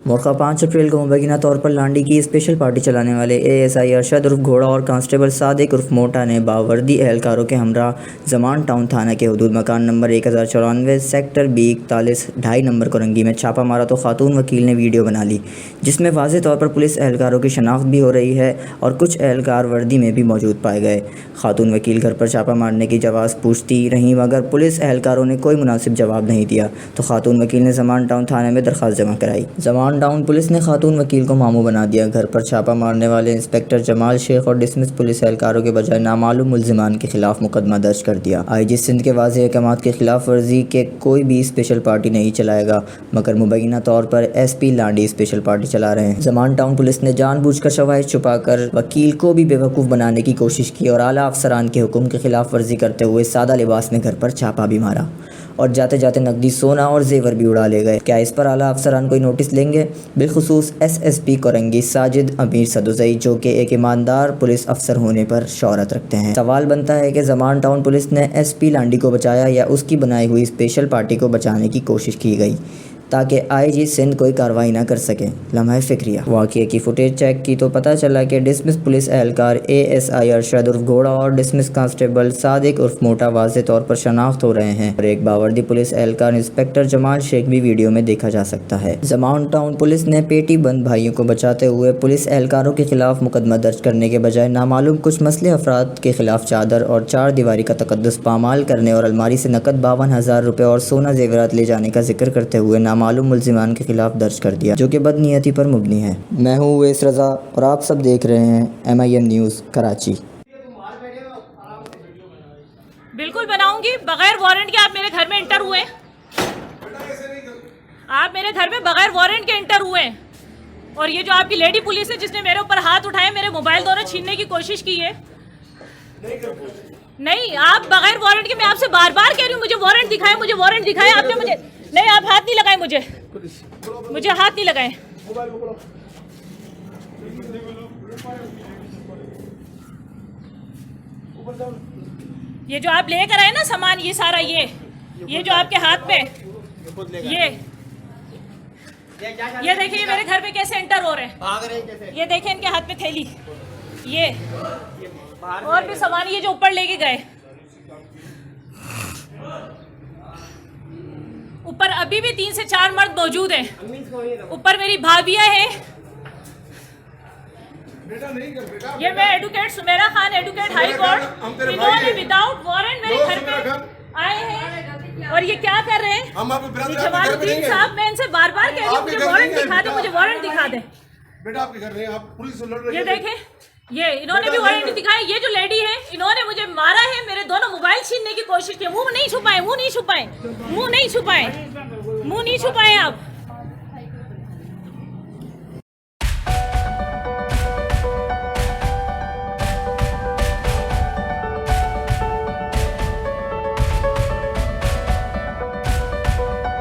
मौका 5 अप्रैल को मुबैना तौर पर लांडी की स्पेशल पार्टी चलाने वाले एएसआई अरशद उर्फ घोड़ा और कांस्टेबल सादिक उर्फ मोटा ने बावर्दी एहलकारों के हमरा जमान टाउन थाना के हदूद मकान number 1094 sector B 41 2.5 number Korangi में छापा मारा तो खातून वकील ने वीडियो बना ली, जिसमें वाज़ेह तौर पर पुलिस एहलकारों की शनाख्त भी हो रही है और कुछ एहलकार वर्दी में भी मौजूद पाए गए। खातून वकील घर पर छापा मारने की जवाब पूछती रहीं, मगर पुलिस एहलकारों ने कोई मुनासिब जवाब नहीं दिया तो खातून वकील ने जमान टाउन थाने में दरख्वास्त जमा कराई। जमान टाउन पुलिस ने खातून वकील को मामू बना दिया। घर पर छापा मारने वाले इंस्पेक्टर जमाल शेख और डिसमिस पुलिस एहलकारों के बजाय नामालूम मुल्जिमान के खिलाफ मुकदमा दर्ज कर दिया। आईजी सिंध के वाज़ेह अहकामात के खिलाफ वर्जी के कोई भी स्पेशल पार्टी नहीं चलाएगा, मगर मुबैना तौर पर एसपी लांडी स्पेशल पार्टी चला रहे हैं। जमान टाउन पुलिस ने जानबूझकर शवाहिद छुपाकर वकील को भी बेवकूफ़ बनाने की कोशिश की और आला अफसरान के हुक्म की खिलाफ वर्जी करते हुए सादा लिबास में घर पर छापा भी मारा और जाते जाते नकदी सोना और जेवर भी उड़ा ले गए। क्या इस पर आला अफसरान कोई नोटिस लेंगे? बिलखुसूस एसएसपी कोरंगी साजिद अमीर सदुजई, जो कि एक ईमानदार पुलिस अफसर होने पर शोहरत रखते हैं। सवाल बनता है कि जमान टाउन पुलिस ने एसपी लांडी को बचाया या उसकी बनाई हुई स्पेशल पार्टी को बचाने की कोशिश की गई ताकि आईजी सिंध कोई कार्रवाई ना कर सके। लम्हा फ़िक्रिया वाक़ये की फुटेज चेक की तो पता चला कि डिसमिस पुलिस एहलकार एएसआई अरशद उर्फ घोड़ा और डिसमिस कांस्टेबल सादिक उर्फ मोटा वाज़ेह तौर पर शनाख्त हो रहे हैं और एक बावर्दी पुलिस एहलकार इंस्पेक्टर जमाल शेख भी वीडियो में देखा जा सकता है। जमान टाउन पुलिस ने पेटी बंद भाइयों को बचाते हुए पुलिस एहलकारों के खिलाफ मुकदमा दर्ज करने के बजाय नामालूम कुछ मसले अफराद के खिलाफ चादर और 4 दीवारी का तकद्दुस पामाल करने और अलमारी से नकद 52,000 रुपये और सोना जेवरात ले जाने का जिक्र करते हुए मालूम मुल्जिमान के खिलाफ दर्ज कर दिया, जो कि बदनीयती पर मुबनी है। मैं हूँ उवैस रज़ा और आप सब देख रहे हैं MIM न्यूज़ कराची। बिल्कुल बनाऊंगी, बगैर वारंट के आप मेरे घर में इंटर हुए। आप मेरे घर में बगैर वारंट के इंटर हुए और ये जो आपकी लेडी पुलिस है जिसने मेरे ऊपर हाथ उठाए, मेरे मोबाइल दोनों छीनने की कोशिश की है। नहीं, आप बगैर वारंट के, मैं आपसे बार बार कह रही हूँ मुझे वारंट दिखाएं, मुझे वारंट दिखाएं। आपने मुझे नहीं, आप हाथ नहीं लगाए, मुझे हाथ नहीं लगाए। ये जो आप लेकर आए ना सामान, ये सारा ये जो आपके हाथ पे ये देखिए मेरे घर पे कैसे एंटर हो रहे हैं। ये देखिए इनके हाथ में थैली, ये और भी सामान ये जो ऊपर लेके गए। ऊपर अभी भी 3 से 4 मर्द मौजूद हैं। ऊपर मेरी भाभियां हैं। ये मैं advocate Sumera Khan, advocate high court, इन्होंने विदाउट वारंट मेरे घर पे आए हैं और ये क्या कर रहे हैं? जमालुद्दीन साहब, मैं इनसे बार बार कह रही हूँ मुझे वारंट दिखा दे, मुझे वारंट दिखा दे। बेटा आपके घर नहीं, आप पुलिस से लड़ रहे हैं। ये देखें, ये इन्होंने भी वारंट दिखाई। ये जो लेडी है इन्होंने मुझे मारा है, मेरे दोनों मोबाइल छीनने की कोशिश की। मुंह नहीं छुपाए, मुंह नहीं छुपाए, मुंह नहीं छुपाए, मुंह नहीं छुपाए आप।